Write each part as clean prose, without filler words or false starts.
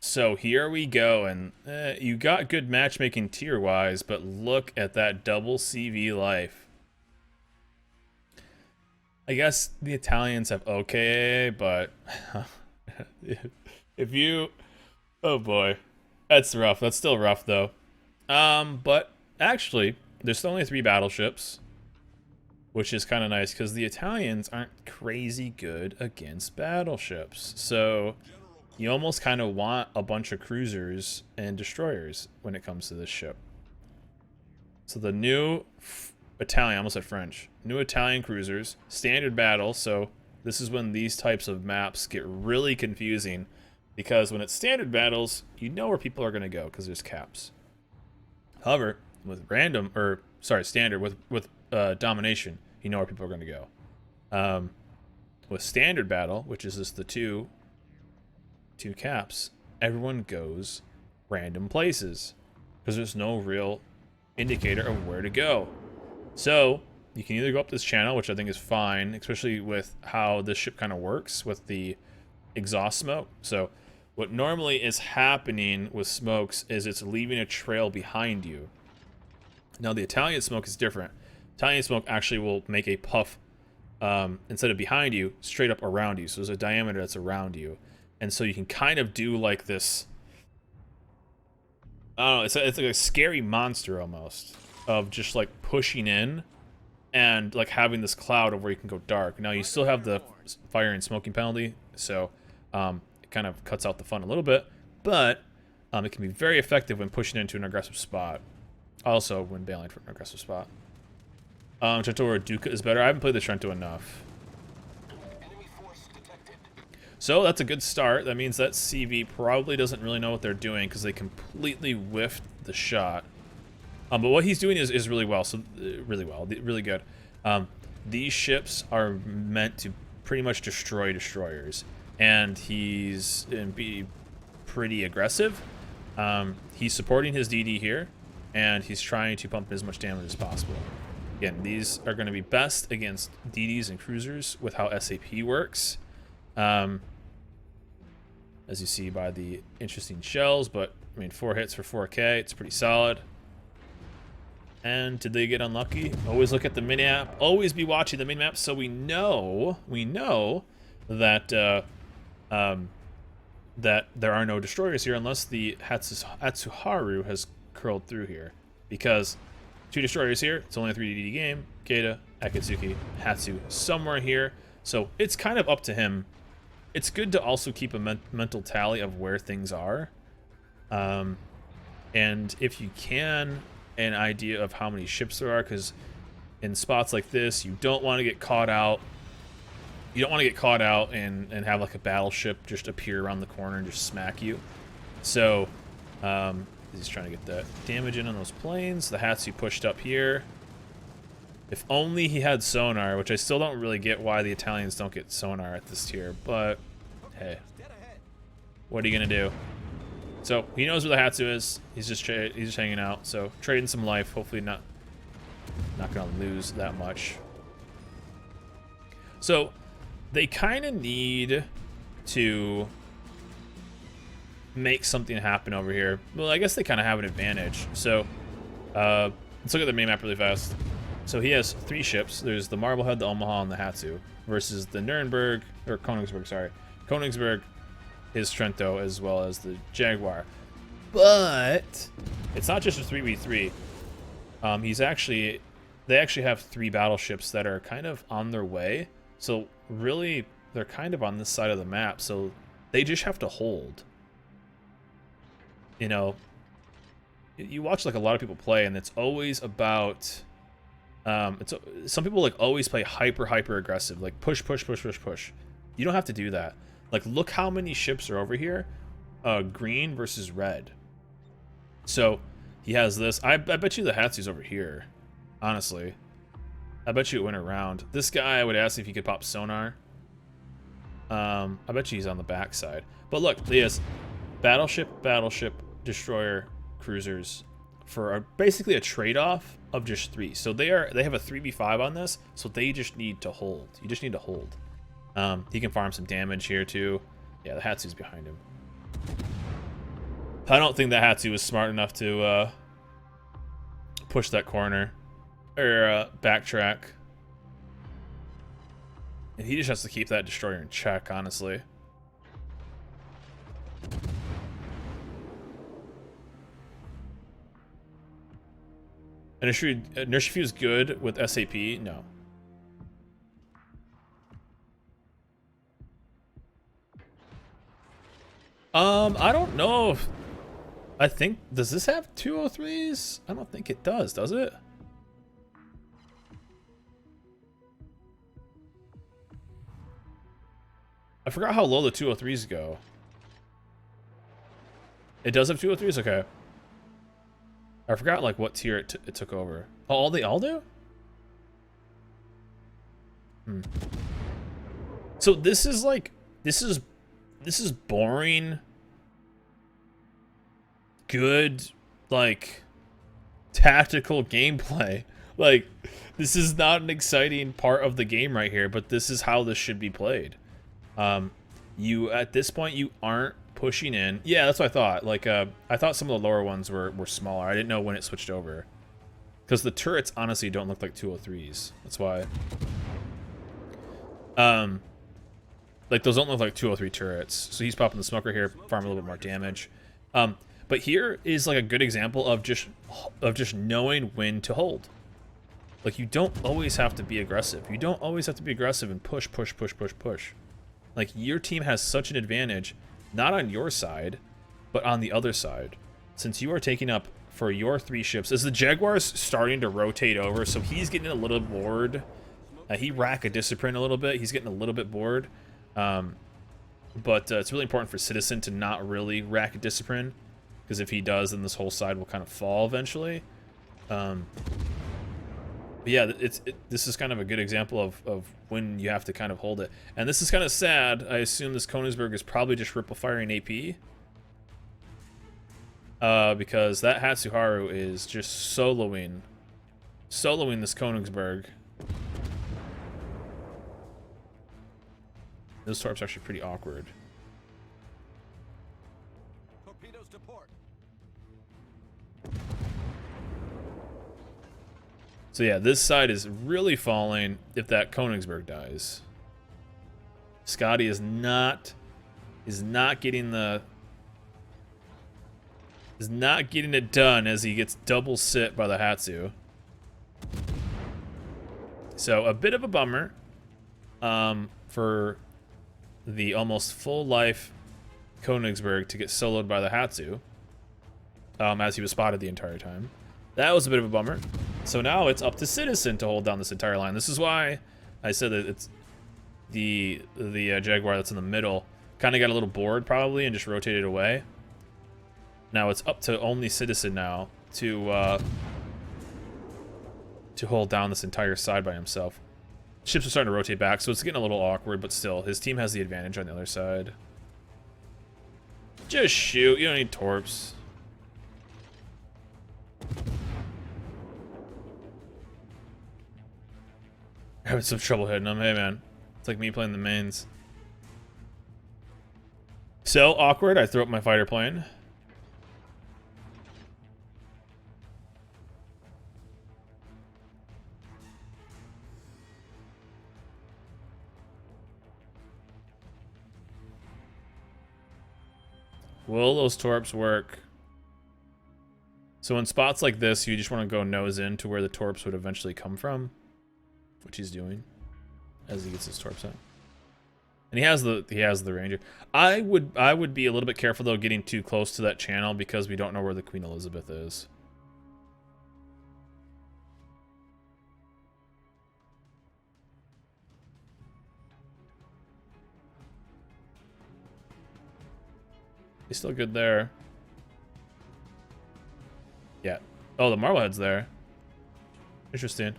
So here we go, and you got good matchmaking tier-wise, but look at that double CV life. I guess the Italians have okay, but if you... Oh boy. That's rough. That's still rough, though. But actually, there's only 3 battleships, which is kind of nice, because the Italians aren't crazy good against battleships. So you almost kind of want a bunch of cruisers and destroyers when it comes to this ship. So the new Italian, I almost said French, new Italian cruisers, standard battle. So this is when these types of maps get really confusing, because when it's standard battles, you know where people are going to go because there's caps. However, with standard with domination, you know where people are going to go. With standard battle, which is just the two caps, everyone goes random places because there's no real indicator of where to go. So you can either go up this channel, which I think is fine, especially with how this ship kind of works with the exhaust smoke. So what normally is happening with smokes is it's leaving a trail behind you. Now the Italian smoke is different. Italian smoke actually will make a puff instead of behind you, straight up around you. So there's a diameter that's around you. And so you can kind of do like this, I don't know, it's like a scary monster almost, of just like pushing in and like having this cloud of where you can go dark. Now you still have the fire and smoking penalty, so it kind of cuts out the fun a little bit, but it can be very effective when pushing into an aggressive spot. Also when bailing for an aggressive spot. Trento or Duca is better. I haven't played the Trento enough. So that's a good start. That means that CV probably doesn't really know what they're doing because they completely whiffed the shot. But what he's doing is really well. So really good. These ships are meant to pretty much destroy destroyers, and he's be pretty aggressive. He's supporting his DD here, and he's trying to pump as much damage as possible. Again, these are going to be best against DDs and cruisers with how SAP works. As you see by the interesting shells, but I mean 4 hits for 4K, it's pretty solid. And did they get unlucky? Always look at the mini-map. Always be watching the mini-map so we know that that there are no destroyers here unless the Hatsuharu has curled through here. Because 2 destroyers here, it's only a 3DD game. Keita, Akatsuki, Hatsu somewhere here. So it's kind of up to him. It's good to also keep a mental tally of where things are. And if you can, an idea of how many ships there are, because in spots like this, you don't want to get caught out. You don't want to get caught out and have like a battleship just appear around the corner and just smack you. So he's trying to get that damage in on those planes. The Hatsu pushed up here. If only he had sonar, which I still don't really get why the Italians don't get sonar at this tier, but hey, what are you gonna do? So he knows where the Hatsu is. He's just hanging out. So trading some life. Hopefully not gonna lose that much. So they kind of need to make something happen over here. Well, I guess they kind of have an advantage. So let's look at the main map really fast. So he has 3 ships. There's the Marblehead, the Omaha, and the Hatsu versus the Nuremberg, or Königsberg, sorry. Königsberg is Trento as well as the Jaguar. But it's not just a 3v3. They actually have 3 battleships that are kind of on their way. So really, they're kind of on this side of the map. So they just have to hold. You know, you watch like a lot of people play, and it's always about... some people like always play hyper aggressive, like push. You don't have to do that. Like, look how many ships are over here. Green versus red. So he has this. I bet you the Hatsu's over here. Honestly, I bet you it went around. This guy, I would ask if he could pop sonar. I bet you he's on the back side. But look, he has battleship, destroyer, cruisers for basically a trade-off of just 3. So they have a 3v5 on this, so they just need to hold. You just need to hold. He can farm some damage here too. Yeah, the Hatsu's behind him. I don't think that Hatsu was smart enough to push that corner or backtrack. And he just has to keep that destroyer in check, honestly. Inertia Fuse good with SAP? No. I don't know if... I think... Does this have 203s? I don't think it does it? I forgot how low the 203s go. It does have 203s? Okay. I forgot, like, what tier it took over. Oh, they all do? Hmm. So this is, like... This is boring, good, like, tactical gameplay. Like, this is not an exciting part of the game right here, but this is how this should be played. You, at this point, you aren't pushing in. Yeah, that's what I thought. Like, I thought some of the lower ones were smaller. I didn't know when it switched over. Because the turrets, honestly, don't look like 203s. That's why. Like, those don't look like 203 turrets. So he's popping the smoker here, farm a little bit more damage. But here is, like, a good example of just knowing when to hold. Like, you don't always have to be aggressive. You don't always have to be aggressive and push. Like, your team has such an advantage, not on your side, but on the other side. Since you are taking up for your 3 ships, as the Jaguar's starting to rotate over, so he's getting a little bored. He rack a discipline a little bit. He's getting a little bit bored. But it's really important for Citizen to not really rack a discipline, because if he does, then this whole side will kind of fall eventually. But yeah, this is kind of a good example of when you have to kind of hold it. And this is kind of sad. I assume this Königsberg is probably just ripple firing AP. Because that Hatsuharu is just soloing this Königsberg. Those torps are actually pretty awkward. Torpedoes to port. So yeah, this side is really falling if that Königsberg dies. Scotty is not getting it done as he gets double sit by the Hatsu. So a bit of a bummer for the almost full life Königsberg to get soloed by the Hatsu, as he was spotted the entire time. That was a bit of a bummer. So now it's up to Citizen to hold down this entire line. This is why I said that it's the Jaguar that's in the middle kind of got a little bored probably and just rotated away. Now it's up to only Citizen now to hold down this entire side by himself. Ships are starting to rotate back, so it's getting a little awkward, but still, his team has the advantage on the other side. Just shoot. You don't need torps. Having some trouble hitting them. Hey, man. It's like me playing the mains. So, awkward. I throw up my fighter plane. Will those torps work? So in spots like this, you just want to go nose in to where the torps would eventually come from, which he's doing as he gets his torps out. And he has the Ranger. I would be a little bit careful though getting too close to that channel because we don't know where the Queen Elizabeth is. He's still good there. Yeah. Oh, the Marblehead's there. Interesting.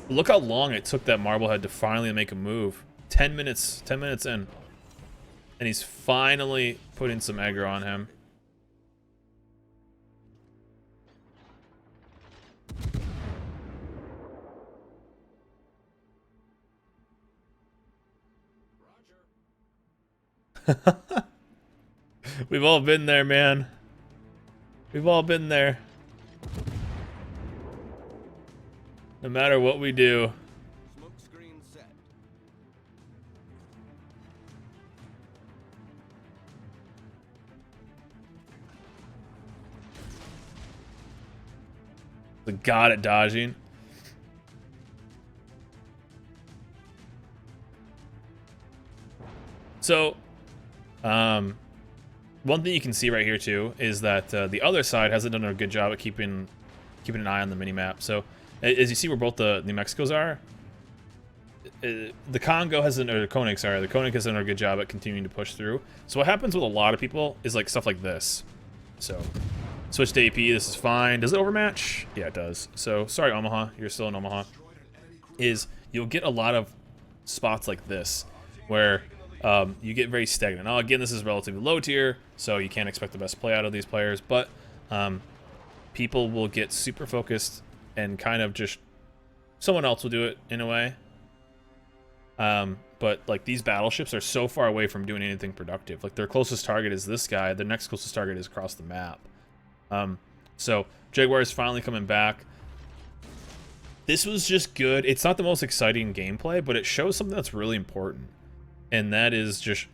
Look how long it took that Marblehead to finally make a move. 10 minutes in. And he's finally putting some aggro on him. We've all been there, man. We've all been there. No matter what we do. Smoke screen set. The god at dodging. So, one thing you can see right here too is that the other side hasn't done a good job at keeping an eye on the minimap. So, as you see where both the New Mexicos are, the Congo hasn't, or the Koenig, sorry, the Koenig hasn't done a good job at continuing to push through. So what happens with a lot of people is like stuff like this. So, switch to AP, this is fine. Does it overmatch? Yeah, it does. So, sorry Omaha, you're still in Omaha. Is you'll get a lot of spots like this where you get very stagnant. Now, again, this is relatively low tier, so you can't expect the best play out of these players, but people will get super focused and kind of just, someone else will do it in a way. But like these battleships are so far away from doing anything productive. Like their closest target is this guy, the next closest target is across the map. So Jaguar is finally coming back. This was just good. It's not the most exciting gameplay, but it shows something that's really important. And that is just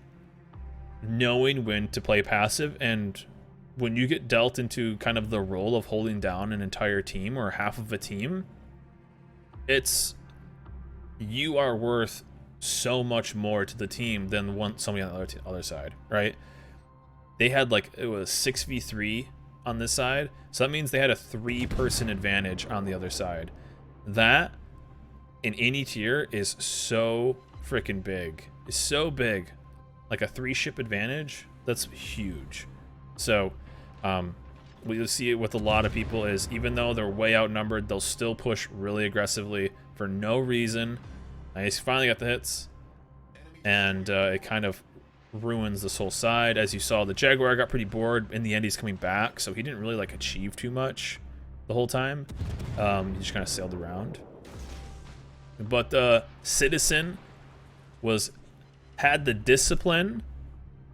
knowing when to play passive, and when you get dealt into kind of the role of holding down an entire team or half of a team, you are worth so much more to the team than somebody on the other side, right? They had like, it was 6v3 on this side, so that means they had a 3-person advantage on the other side. That in any tier is so freaking big. It's so big. Like a 3-ship advantage, that's huge. So what you'll see with a lot of people is even though they're way outnumbered, they'll still push really aggressively for no reason. He's finally got the hits, and it kind of ruins this whole side. As you saw, the Jaguar got pretty bored. In the end, he's coming back, so he didn't really like achieve too much the whole time. He just kind of sailed around. But the Citizen had the discipline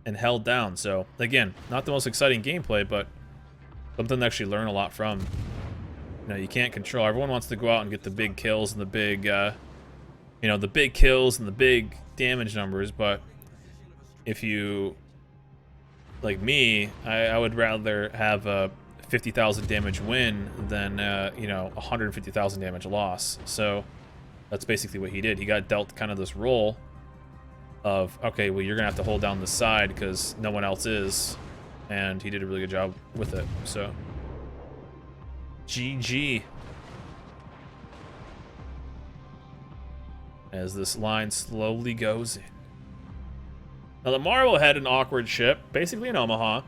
and held down. So again, not the most exciting gameplay, but something to actually learn a lot from. You know, you can't control. Everyone wants to go out and get the big kills and the big, the big kills and the big damage numbers. But if you, like me, I would rather have a 50,000 damage win than 150,000 damage loss. So that's basically what he did. He got dealt kind of this role of, okay, well, you're gonna have to hold down the side because no one else is, and he did a really good job with it. So GG. As this line slowly goes in. Now the Marvel had an awkward ship, basically in Omaha,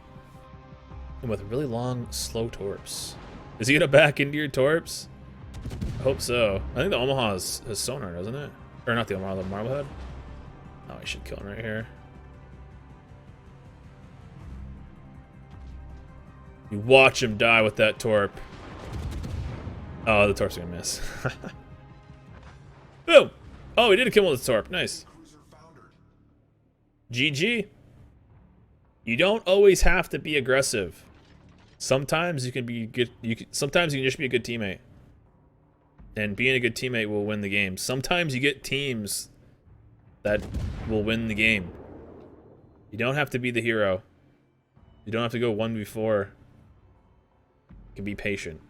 and with really long, slow torps. Is he gonna back into your torps? I hope so. I think the Omaha has sonar, doesn't it? Or not the Omaha, the Marblehead. Oh, I should kill him right here. You watch him die with that torp. Oh, the torp's gonna miss. Boom! Oh, he did a kill with the torp. Nice. GG. You don't always have to be aggressive. Sometimes you can be good. Sometimes you can just be a good teammate. And being a good teammate will win the game. Sometimes you get teams that will win the game. You don't have to be the hero. You don't have to go 1v4. You can be patient.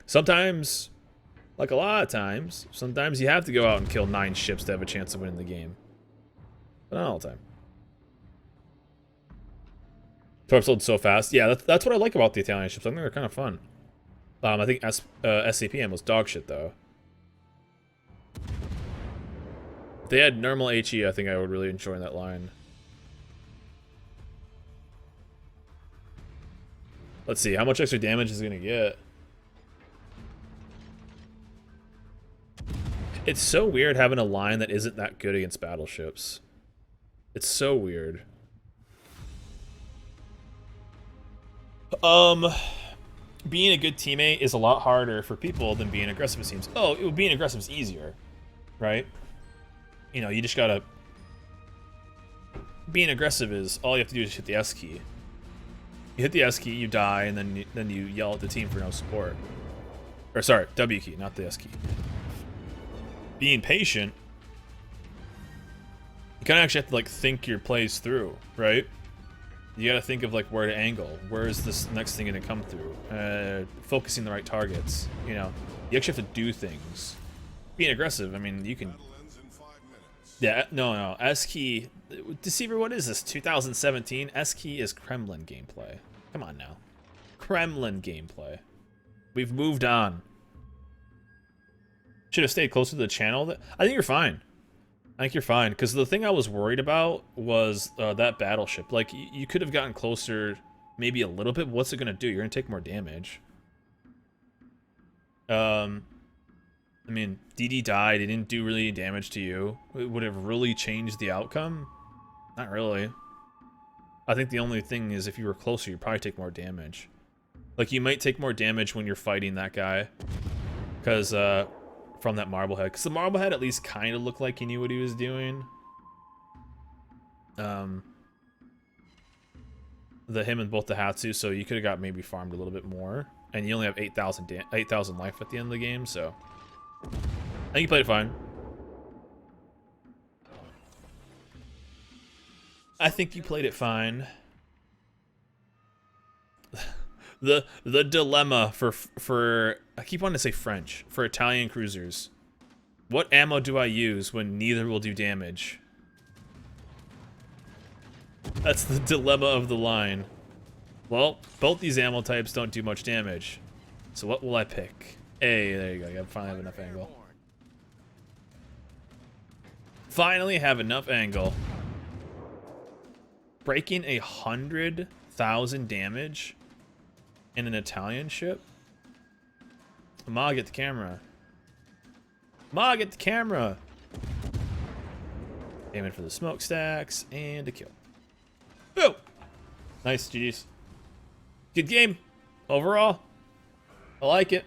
Sometimes, like a lot of times, sometimes you have to go out and kill 9 ships to have a chance of winning the game. But not all the time. Torps load so fast. Yeah, that's what I like about the Italian ships. I think they're kind of fun. I think SCPM was dog shit, though. If they had normal HE, I think I would really enjoy that line. Let's see, how much extra damage is it going to get? It's so weird having a line that isn't that good against battleships. It's so weird. Being a good teammate is a lot harder for people than being aggressive, it seems. Oh, being aggressive is easier, right? You know, you just gotta being aggressive is all you have to do is hit the S key. You hit the S key, you die, and then you yell at the team for no support. Or sorry, W key, not the S key. Being patient, you kind of actually have to like think your plays through, right? You got to think of like where to angle. Where is this next thing going to come through? Focusing the right targets. You know, you actually have to do things. Being aggressive, I mean, you can. Yeah, no. S key, Deceiver. What is this? 2017. S key is Kremlin gameplay. Come on now, Kremlin gameplay. We've moved on. Should have stayed closer to the channel. I think you're fine. I think you're fine, because the thing I was worried about was that battleship. Like, you could have gotten closer maybe a little bit, but what's it going to do? You're going to take more damage. I mean, DD died. It didn't do really any damage to you. It would have really changed the outcome? Not really. I think the only thing is if you were closer, you'd probably take more damage. Like, you might take more damage when you're fighting that guy. Because, from that Marblehead, because the Marblehead at least kind of looked like he knew what he was doing. Him and both the Hatsu, so you could have got maybe farmed a little bit more, and you only have 8,000 life at the end of the game, so I think you played it fine. I think you played it fine. The dilemma for I keep wanting to say French, for Italian cruisers. What ammo do I use when neither will do damage? That's the dilemma of the line. Well, both these ammo types don't do much damage. So what will I pick? Hey, there you go. You finally have enough angle. Finally have enough angle. Breaking 100,000 damage in an Italian ship? Ma, get the camera. Ma, get the camera. Aiming for the smokestacks and a kill. Boom! Nice, GG's. Good game. Overall, I like it.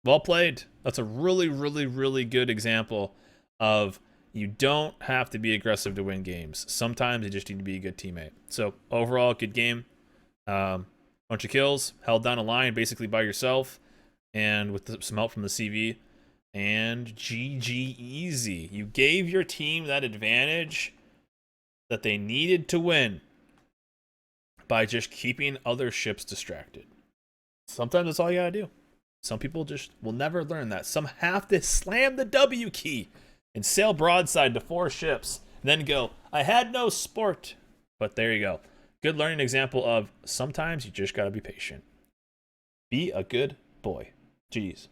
Well played. That's a really, really, really good example of you don't have to be aggressive to win games. Sometimes you just need to be a good teammate. So overall, good game. Bunch of kills, held down a line basically by yourself, and with some help from the CV, and GG easy. You gave your team that advantage that they needed to win by just keeping other ships distracted. Sometimes that's all you gotta do. Some people just will never learn that. Some have to slam the W key and sail broadside to 4 ships, and then go, I had no sport. But there you go. Good learning example of sometimes you just gotta be patient. Be a good boy. GG's.